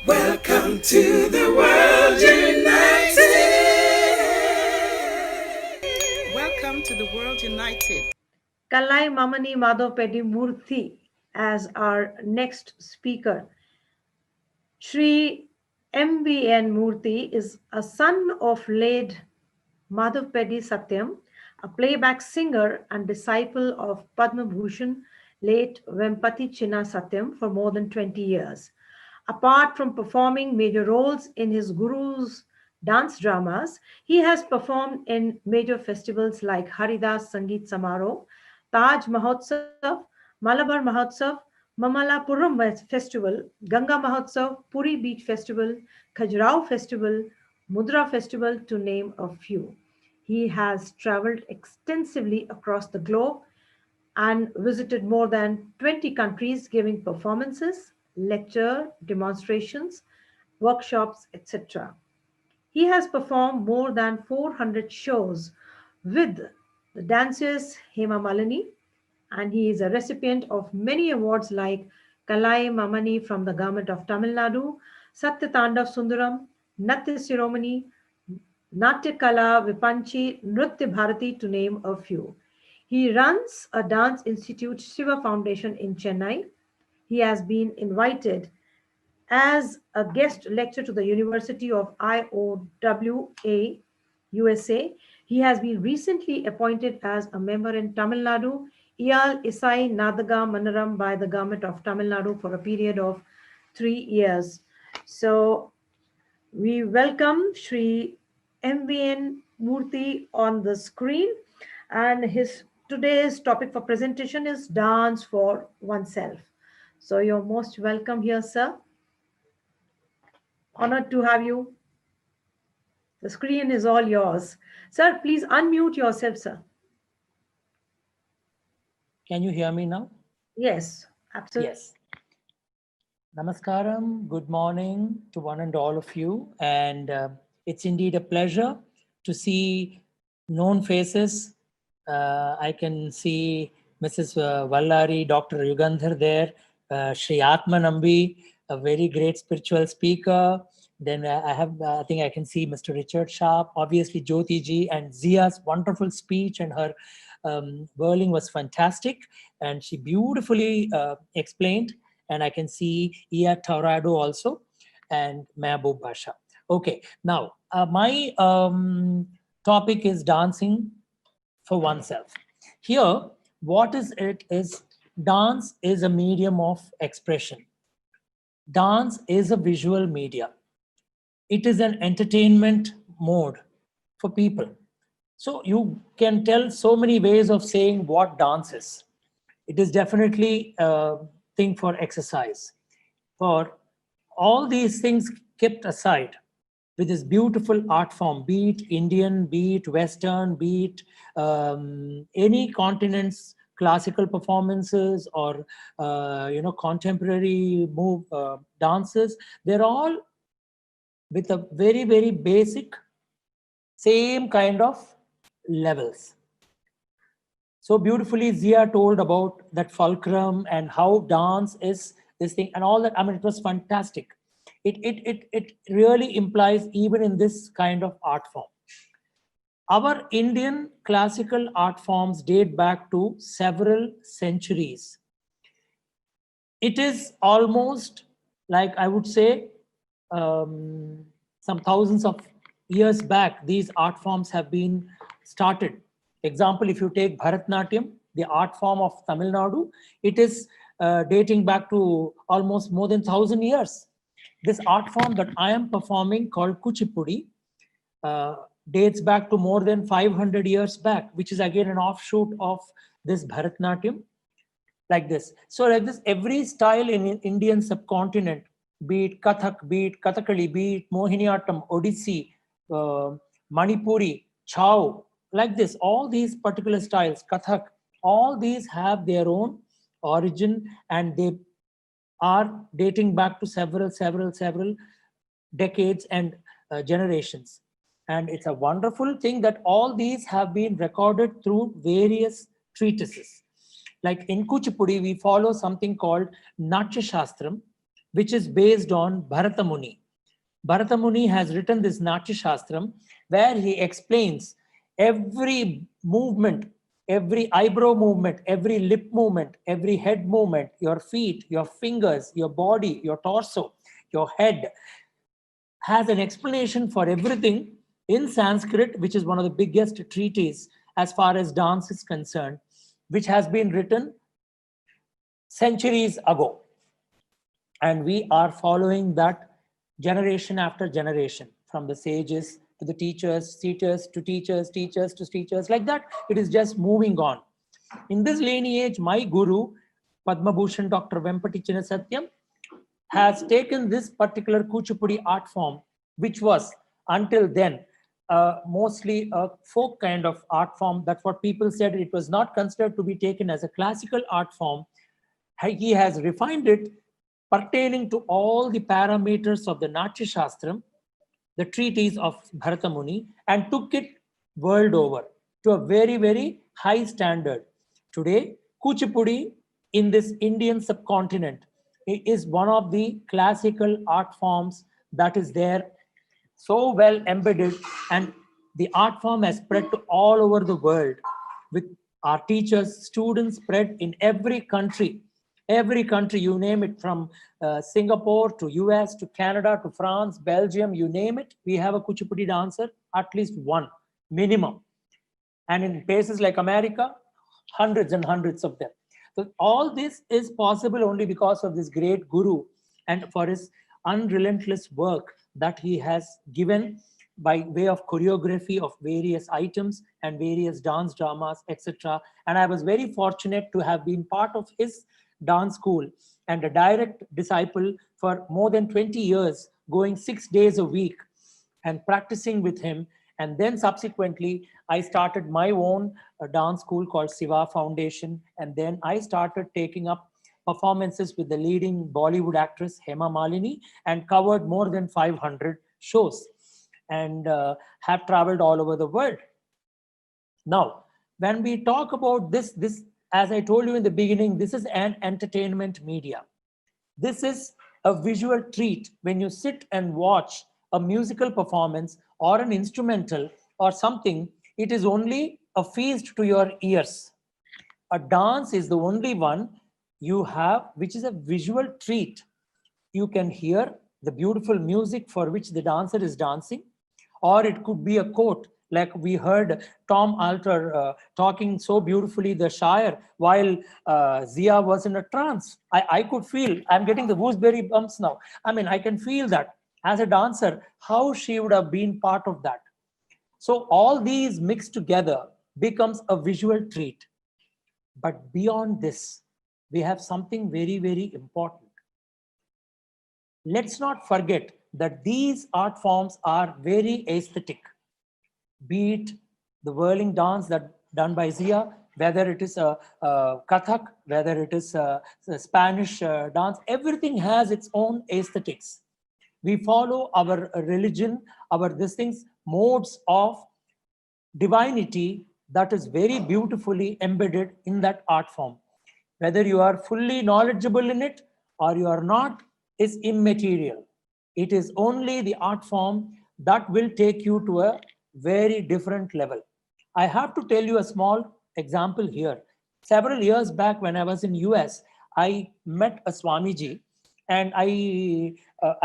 Welcome to the World United. Welcome to the World United. Kalai Mamani Madhav Peddi Murthy as our next speaker. Sri MBN Murthy is a son of late Madhav Peddi Satyam, a playback singer and disciple of Padma Bhushan late Vempati Chinna Satyam for more than 20 years. Apart from performing major roles in his guru's dance dramas, he has performed in major festivals like Haridas Sangeet Samaroh, Taj Mahotsav, Malabar Mahotsav, Mamalapuram Festival, Ganga Mahotsav, Puri Beach Festival, Khajuraho Festival, Mudra Festival, to name a few. He has traveled extensively across the globe and visited more than 20 countries giving performances, lecture, demonstrations, workshops, etc. He has performed more than 400 shows with the dancers Hema Malini, and he is a recipient of many awards like Kalai Mamani from the government of Tamil Nadu, Satya Tandav Sundaram, Natya Siromani, Natya Kala Vipanchi, Nritya Bharati, to name a few. He runs a dance institute, Shiva Foundation in Chennai. He has been invited as a guest lecturer to the University of IOWA, USA. He has been recently appointed as a member in Tamil Nadu, Iyal Isai Nadaga Manaram by the government of Tamil Nadu for a period of 3 years. So we welcome Sri MVN Murthy on the screen, and his today's topic for presentation is dance for oneself. So you're most welcome here, sir. Honored to have you. The screen is all yours. Sir, please unmute yourself, sir. Can you hear me now? Yes, absolutely. Yes. Namaskaram. Good morning to one and all of you. And it's indeed a pleasure to see known faces. I can see Mrs. Vallari, Dr. Yugandhar there, Sri Atma Nambi, a very great spiritual speaker. Then I think I can see Mr. Richard Sharp, obviously Jyoti ji, and Zia's wonderful speech and her whirling was fantastic. And she beautifully explained. And I can see Ia Taurado also and Mehboob Basha. Okay, now my topic is dancing for oneself. Here, what is it is dance is a medium of expression. Dance is a visual media. It is an entertainment mode for people. So you can tell so many ways of saying what dance is. It is definitely a thing for exercise. For all these things kept aside, with this beautiful art form, be it Indian, be it Western, be it any continent's classical performances or contemporary move dances, they're all with a very, very basic, same kind of levels. So beautifully, Zia told about that fulcrum and how dance is this thing and all that. I mean, it was fantastic. It really implies even in this kind of art form. Our Indian classical art forms date back to several centuries. It is almost like, I would say, some thousands of years back, these art forms have been started. Example, if you take Bharatnatyam, the art form of Tamil Nadu, it is dating back to almost more than 1,000 years. This art form that I am performing called Kuchipudi dates back to more than 500 years back, which is again an offshoot of this Bharatnatyam, like this. So like this, every style in Indian subcontinent, be it Kathak, be it Kathakali, be it Mohiniyattam, Odissi, Manipuri, Chau, like this, all these particular styles, Kathak, all these have their own origin and they are dating back to several decades and generations. And it's a wonderful thing that all these have been recorded through various treatises. Like in Kuchipudi, we follow something called Natya Shastram, which is based on Bharata Muni. Bharata Muni has written this Natya Shastram where he explains every movement, every eyebrow movement, every lip movement, every head movement, your feet, your fingers, your body, your torso, your head, has an explanation for everything in Sanskrit, which is one of the biggest treatises as far as dance is concerned, which has been written centuries ago. And we are following that generation after generation, from the sages to the teachers, teachers to teachers, teachers to teachers, like that. It is just moving on. In this lineage, my guru, Padma Bhushan Dr. Vempati Chinnasatyam, has taken this particular Kuchipudi art form, which was until then mostly a folk kind of art form. That's what people said. It was not considered to be taken as a classical art form. He has refined it pertaining to all the parameters of the Natya Shastram, the treatise of Bharata Muni, and took it world over to a very, very high standard. Today, Kuchipudi in this Indian subcontinent is one of the classical art forms that is there, so well embedded, and the art form has spread to all over the world with our teachers, students spread in every country, you name it, from Singapore to US to Canada to France, Belgium, you name it, we have a Kuchipudi dancer, at least one minimum. And in places like America, hundreds and hundreds of them. So all this is possible only because of this great guru and for his unrelentless work that he has given by way of choreography of various items and various dance dramas, etc. And I was very fortunate to have been part of his dance school and a direct disciple for more than 20 years, going 6 days a week and practicing with him. And then subsequently, I started my own dance school called Siva Foundation. And then I started taking up performances with the leading Bollywood actress Hema Malini and covered more than 500 shows and have traveled all over the world. Now, when we talk about this, as I told you in the beginning, this is an entertainment media. This is a visual treat when you sit and watch a musical performance or an instrumental or something. It is only a feast to your ears. A dance is the only one you have which is a visual treat. You can hear the beautiful music for which the dancer is dancing, or it could be a quote, like we heard Tom Alter talking so beautifully the Shire while Zia was in a trance. I could feel, I'm getting the gooseberry bumps now. I mean, I can feel that as a dancer, how she would have been part of that. So all these mixed together becomes a visual treat. But beyond this, we have something very, very important. Let's not forget that these art forms are very aesthetic. Be it the whirling dance that done by Zia, whether it is a Kathak, whether it is a Spanish dance, everything has its own aesthetics. We follow our religion, these things, modes of divinity that is very beautifully embedded in that art form. Whether you are fully knowledgeable in it or you are not is immaterial. It is only the art form that will take you to a very different level. I have to tell you a small example here. Several years back when I was in US, I met a Swamiji and I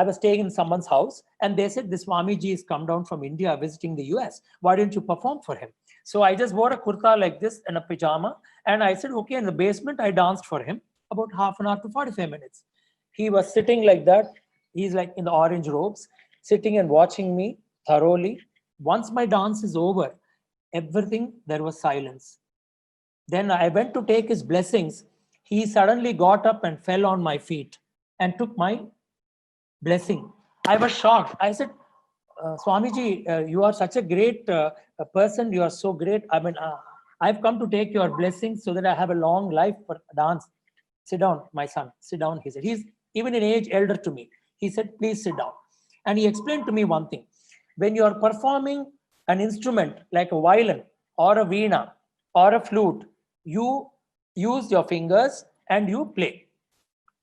was staying in someone's house and they said, this Swamiji has come down from India visiting the US. Why don't you perform for him? So I just wore a kurta like this and a pajama. And I said, okay, in the basement, I danced for him about half an hour to 45 minutes. He was sitting like that. He's like in the orange robes, sitting and watching me thoroughly. Once my dance is over, there was silence. Then I went to take his blessings. He suddenly got up and fell on my feet and took my blessing. I was shocked. I said, Swamiji, you are such a great person. You are so great. I mean, I've come to take your blessings so that I have a long life for dance. Sit down, my son. Sit down, he said. He's even in age elder to me. He said, please sit down. And he explained to me one thing. When you are performing an instrument like a violin or a veena or a flute, you use your fingers and you play.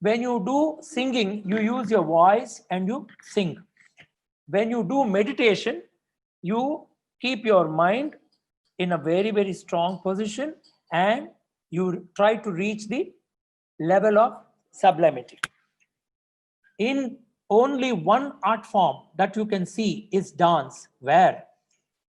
When you do singing, you use your voice and you sing. When you do meditation, you keep your mind in a very, very strong position and you try to reach the level of sublimity. In only one art form that you can see is dance, where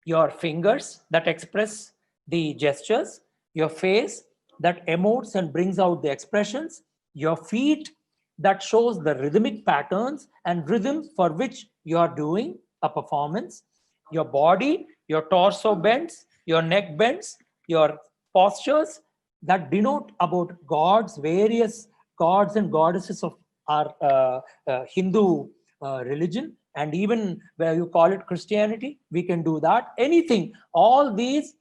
your fingers that express the gestures, your face that emotes and brings out the expressions, your feet that shows the rhythmic patterns and rhythm for which you are doing a performance, your body, your torso bends, your neck bends, your postures that denote about gods, various gods and goddesses of our Hindu religion, and even where you call it Christianity, we can do that. Anything, all these,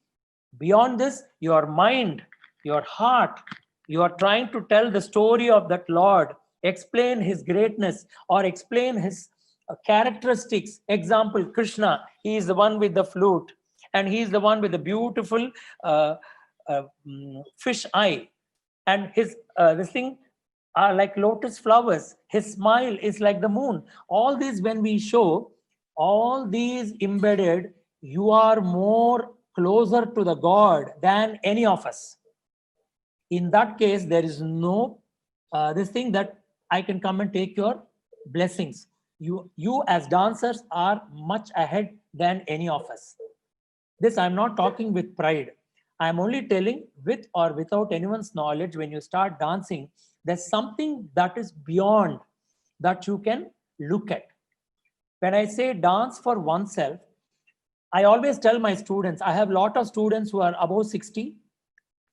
beyond this, your mind, your heart, you are trying to tell the story of that Lord, explain his greatness or explain his characteristics. Example, Krishna, he is the one with the flute and he is the one with the beautiful fish eye, and his this thing are like lotus flowers. His smile is like the moon. All these, when we show, all these embedded, you are more closer to the God than any of us. In that case, there is no this thing that I can come and take your blessings. You as dancers are much ahead than any of us. This I'm not talking with pride. I'm only telling, with or without anyone's knowledge, when you start dancing, there's something that is beyond that you can look at. When I say dance for oneself, I always tell my students, I have a lot of students who are above 60,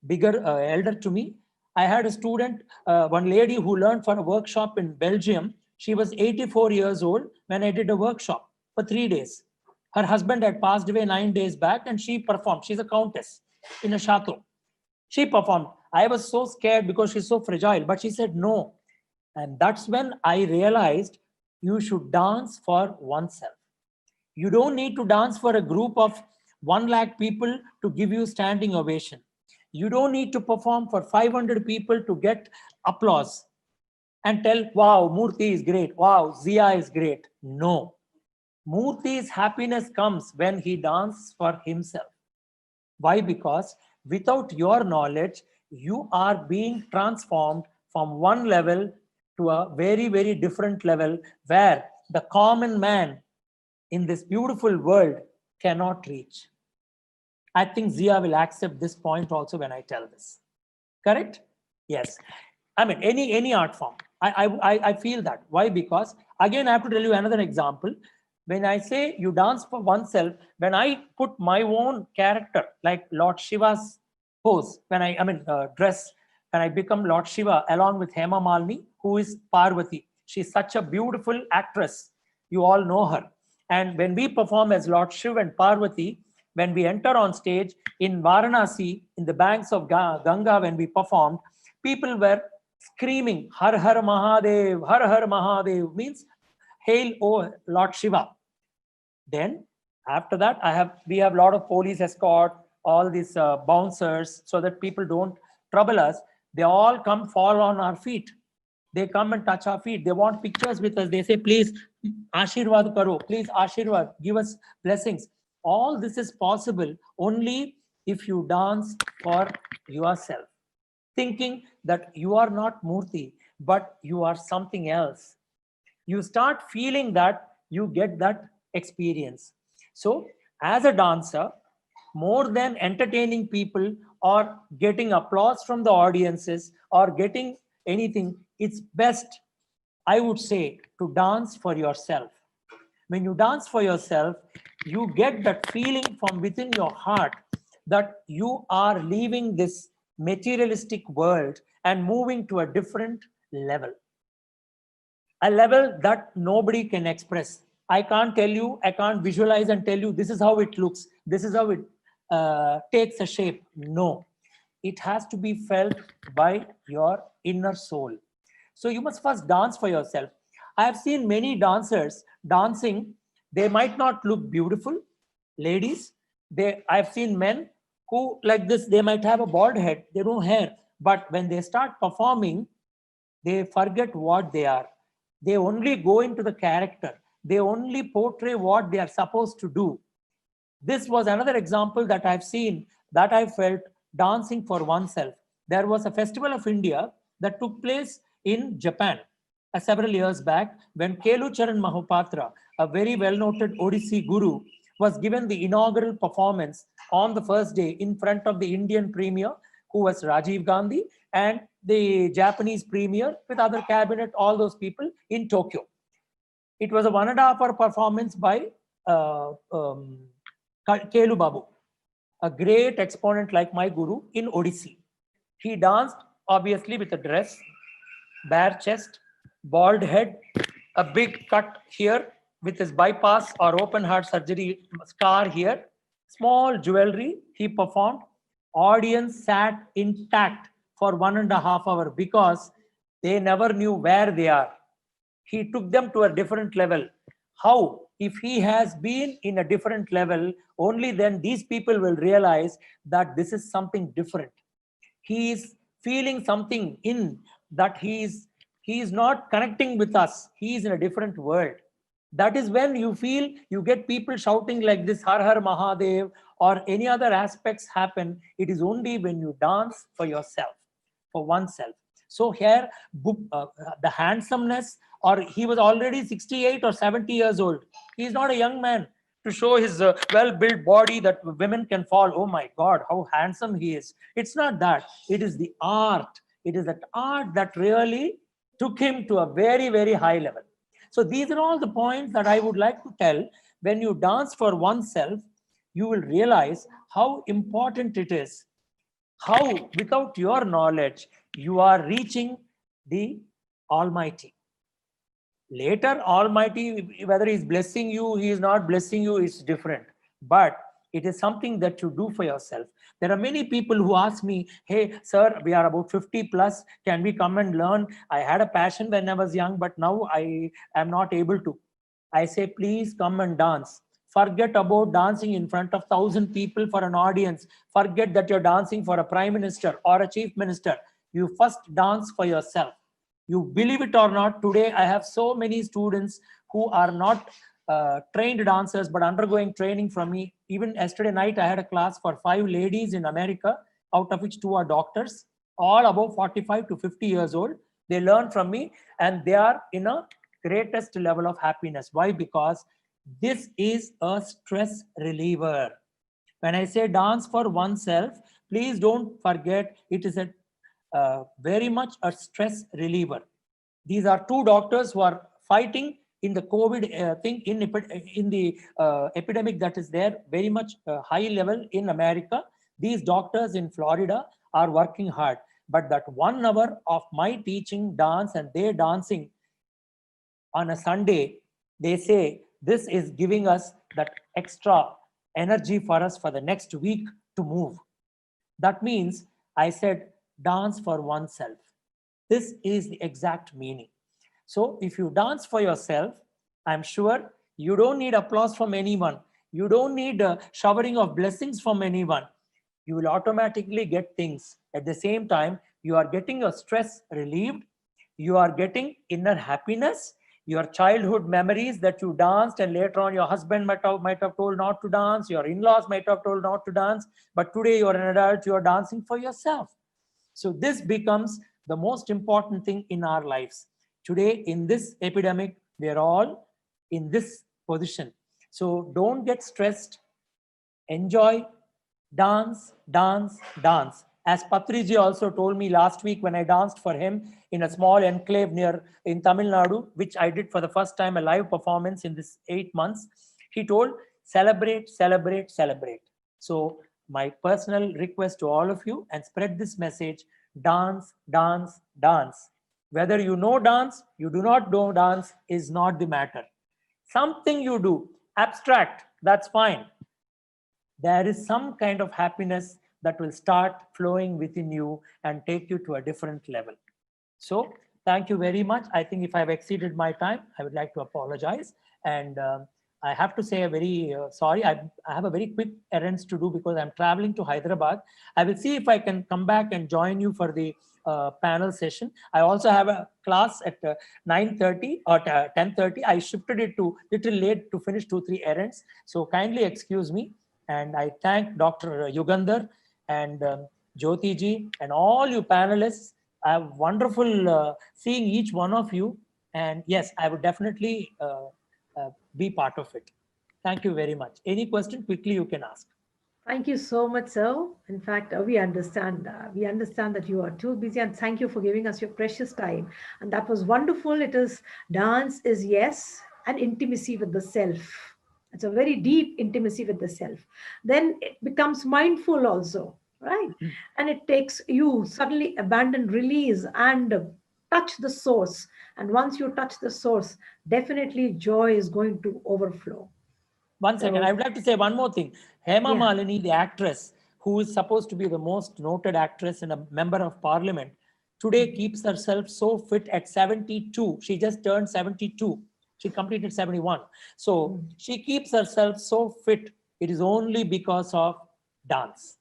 bigger, elder to me. I had a student, one lady who learned for a workshop in Belgium. She was 84 years old when I did a workshop for 3 days. Her husband had passed away 9 days back and she performed. She's a countess in a chateau. She performed. I was so scared because she's so fragile, but she said no. And that's when I realized you should dance for oneself. You don't need to dance for a group of 1 lakh people to give you standing ovation. You don't need to perform for 500 people to get applause and tell, wow, Murthy is great. Wow, Zia is great. No. Murthy's happiness comes when he dances for himself. Why? Because without your knowledge, you are being transformed from one level to a very, very different level where the common man in this beautiful world cannot reach. I think Zia will accept this point also when I tell this. Correct? Yes. I mean, any art form. I feel that. Why? Because again, I have to tell you another example. When I say you dance for oneself, when I put my own character, like Lord Shiva's pose, when I mean dress, and I become Lord Shiva along with Hema Malini, who is Parvati. She's such a beautiful actress. You all know her. And when we perform as Lord Shiva and Parvati, when we enter on stage in Varanasi, in the banks of Ganga, when we performed, people were screaming, Har Har Mahadev, Har Har Mahadev, means hail, O Lord Shiva. Then after that, we have a lot of police escort, all these bouncers, so that people don't trouble us. They all come fall on our feet. They come and touch our feet. They want pictures with us. They say, please, Ashirwad karo, please Ashirwad, give us blessings. All this is possible only if you dance for yourself, thinking that you are not Murthy, but you are something else. You start feeling that, you get that experience. So as a dancer, more than entertaining people or getting applause from the audiences or getting anything, it's best, I would say, to dance for yourself. When you dance for yourself, you get that feeling from within your heart that you are leaving this materialistic world and moving to a different level. A level that nobody can express. I can't tell you, I can't visualize and tell you this is how it looks, this is how it takes a shape. No, it has to be felt by your inner soul. So you must first dance for yourself. I have seen many dancers dancing. They might not look beautiful, ladies. I've seen men who like this, they might have a bald head, they don't hair. But when they start performing, They forget what they are. They only go into the character. They only portray what they are supposed to do. This was another example that I've seen, that I felt dancing for oneself. There was a festival of India that took place in Japan several years back, when Kelucharan Mahapatra, a very well-noted Odissi guru, was given the inaugural performance on the first day in front of the Indian premier, who was Rajiv Gandhi, and the Japanese premier with other cabinet, all those people in Tokyo. It was a 1.5 hour performance by Kelu Babu, a great exponent like my guru in Odissi. He danced obviously with a dress, bare chest, bald head, a big cut here with his bypass or open heart surgery scar here, small jewelry. He performed. Audience sat intact for 1.5 hours because they never knew where they are. He took them to a different level. How? If he has been in a different level, only then these people will realize that this is something different. He is feeling something in that he is not connecting with us. He is in a different world. That is when you feel, you get people shouting like this, Har Har Mahadev, or any other aspects happen. It is only when you dance for yourself, for oneself. So here, the handsomeness, or he was already 68 or 70 years old. He is not a young man to show his well-built body that women can fall. Oh my God, how handsome he is. It's not that. It is the art. It is that art that really took him to a very, very high level. So these are all the points that I would like to tell. When you dance for oneself, you will realize how important it is, how without your knowledge, you are reaching the Almighty. Later, Almighty, whether he's blessing you, he is not blessing you, is different. But it is something that you do for yourself. There are many people who ask me, hey, sir, we are about 50 plus. Can we come and learn? I had a passion when I was young, but now I am not able to. I say, please come and dance. Forget about dancing in front of 1,000 people for an audience. Forget that you're dancing for a prime minister or a chief minister. You first dance for yourself. You believe it or not, today I have so many students who are not trained dancers but undergoing training from me. Even yesterday night, I had a class for 5 ladies in America, out of which 2 are doctors, all above 45 to 50 years old. They learn from me and they are in a greatest level of happiness. Why? Because this is a stress reliever. When I say dance for oneself, please don't forget it is a very much a stress reliever. These are 2 doctors who are fighting in the COVID thing, in the epidemic that is there, very much high level in America. These doctors in Florida are working hard. But that 1 hour of my teaching dance and they dancing on a Sunday, they say this is giving us that extra energy for us for the next week to move. That means I said, dance for oneself. This is the exact meaning. So if you dance for yourself, I'm sure you don't need applause from anyone. You don't need a showering of blessings from anyone. You will automatically get things. At the same time, you are getting your stress relieved. You are getting inner happiness. Your childhood memories that you danced and later on your husband might have told not to dance. Your in-laws might have told not to dance. But today you are an adult, you are dancing for yourself. So this becomes the most important thing in our lives. Today, in this epidemic, we are all in this position. So don't get stressed. Enjoy, dance, dance, dance. As Patriji also told me last week when I danced for him in a small enclave in Tamil Nadu, which I did for the first time, a live performance in this 8 months. He told, celebrate, celebrate, celebrate. So my personal request to all of you, and spread this message, dance, dance, dance. Whether you know dance, you do not know dance is not the matter. Something you do, abstract, that's fine. There is some kind of happiness that will start flowing within you and take you to a different level. So thank you very much. I think if I've exceeded my time, I would like to apologize. And I have to say a very sorry. I have a very quick errands to do because I'm traveling to Hyderabad. I will see if I can come back and join you for the panel session. I also have a class at 9:30 or 10:30. I shifted it to little late to finish 2-3 errands. So kindly excuse me. And I thank Dr. Yugandhar and Jyoti ji and all you panelists. I have wonderful seeing each one of you. And yes, I would definitely be part of it. Thank you very much. Any question, quickly you can ask. Thank you so much, sir. In fact, we understand that you are too busy, and thank you for giving us your precious time. And that was wonderful. It is dance is yes, and intimacy with the self. It's a very deep intimacy with the self. Then it becomes mindful also, right? And it takes you suddenly abandon, release, and touch the source. And once you touch the source, definitely joy is going to overflow. One second, I would like to say one more thing. Hema Yeah. Malini, the actress, who is supposed to be the most noted actress and a member of parliament, today keeps herself so fit at 72. She just turned 72. She completed 71. So she keeps herself so fit. It is only because of dance.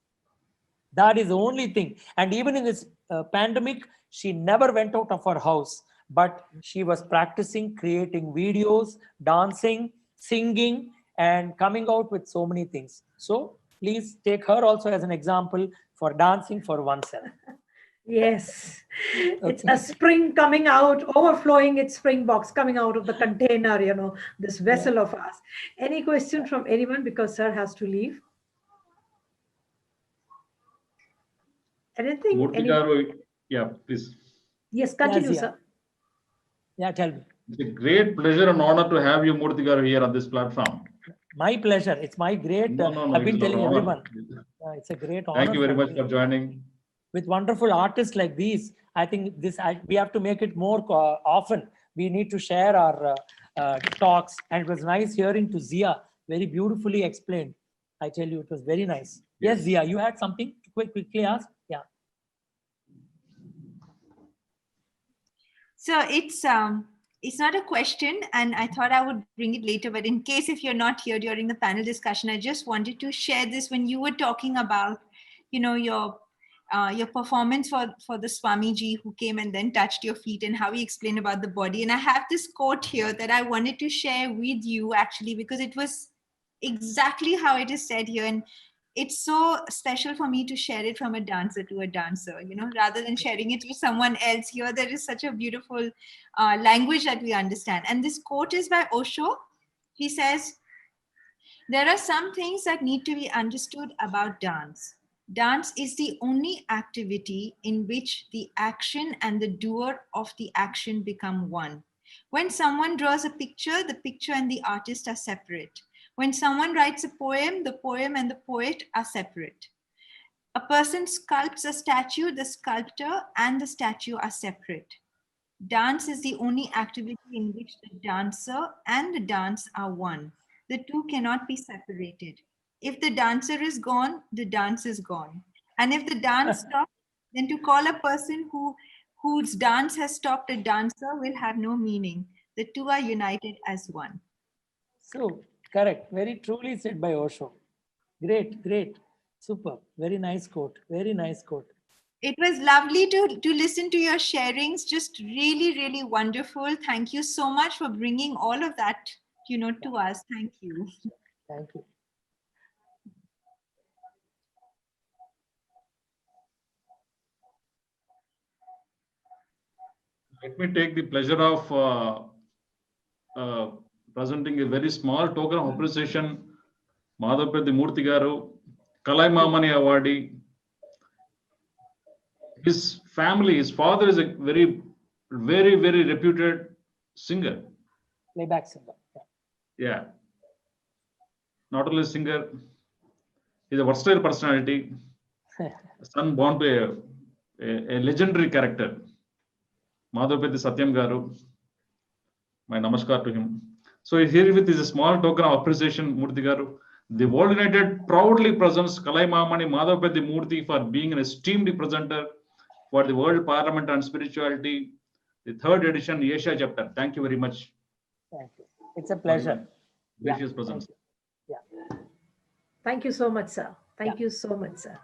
That is the only thing. And even in this pandemic, she never went out of her house, but she was practicing, creating videos, dancing, singing, and coming out with so many things. So please take her also as an example for dancing for oneself. Yes, it's a spring coming out, overflowing its spring box coming out of the container, this vessel of ours. Any question from anyone, because sir has to leave? Anything? Murthy garu, yeah, please. Yes, continue, Yes, yeah. sir. Yeah, tell me. It's a great pleasure and honor to have you, Murthy garu, here on this platform. My pleasure. It's my great. No, I've been it's our telling honor. everyone. It's a great honor. Thank you very much me. for joining. With wonderful artists like these, I think we have to make it more often. We need to share our talks, and it was nice hearing to Zia, very beautifully explained. I tell you, it was very nice. Yes, Zia, you had something to quickly ask? Yeah. So it's not a question, and I thought I would bring it later, but in case if you're not here during the panel discussion, I just wanted to share this. When you were talking about, your performance for the Swamiji who came and then touched your feet, and how he explained about the body. And I have this quote here that I wanted to share with you, actually, because it was exactly how it is said here. And it's so special for me to share it from a dancer to a dancer, rather than sharing it with someone else. Here there is such a beautiful language that we understand. And this quote is by Osho. He says, "There are some things that need to be understood about dance. Dance is the only activity in which the action and the doer of the action become one. When someone draws a picture, the picture and the artist are separate. When someone writes a poem, the poem and the poet are separate. A person sculpts a statue, the sculptor and the statue are separate. Dance is the only activity in which the dancer and the dance are one. The two cannot be separated. If the dancer is gone, the dance is gone. And if the dance stops, then to call a person whose dance has stopped a dancer will have no meaning. The two are united as one." So correct. Very truly said by Osho. Great. Super. Very nice quote. Very nice quote. It was lovely to listen to your sharings. Just really, really wonderful. Thank you so much for bringing all of that, to us. Thank you. Thank you. Let me take the pleasure of presenting a very small token of appreciation. Madhavpedi Murthy garu, Kalaimamani awardee. His family, his father is a very, very, very reputed singer. Playback singer. Yeah. Not only singer, he's a versatile personality. Son born to a legendary character. Madhavpedi Satyam garu. My namaskar to him. So here with is a small token of appreciation, Murthy garu. The World United proudly presents Kalaimamani Madhavpedi Murthy for being an esteemed presenter for the World Parliament on Spirituality, the 3rd edition Asia chapter. Thank you very much. Thank you. It's a pleasure. Gracious presence. Yeah. Thank you so much, sir. Thank you so much, sir.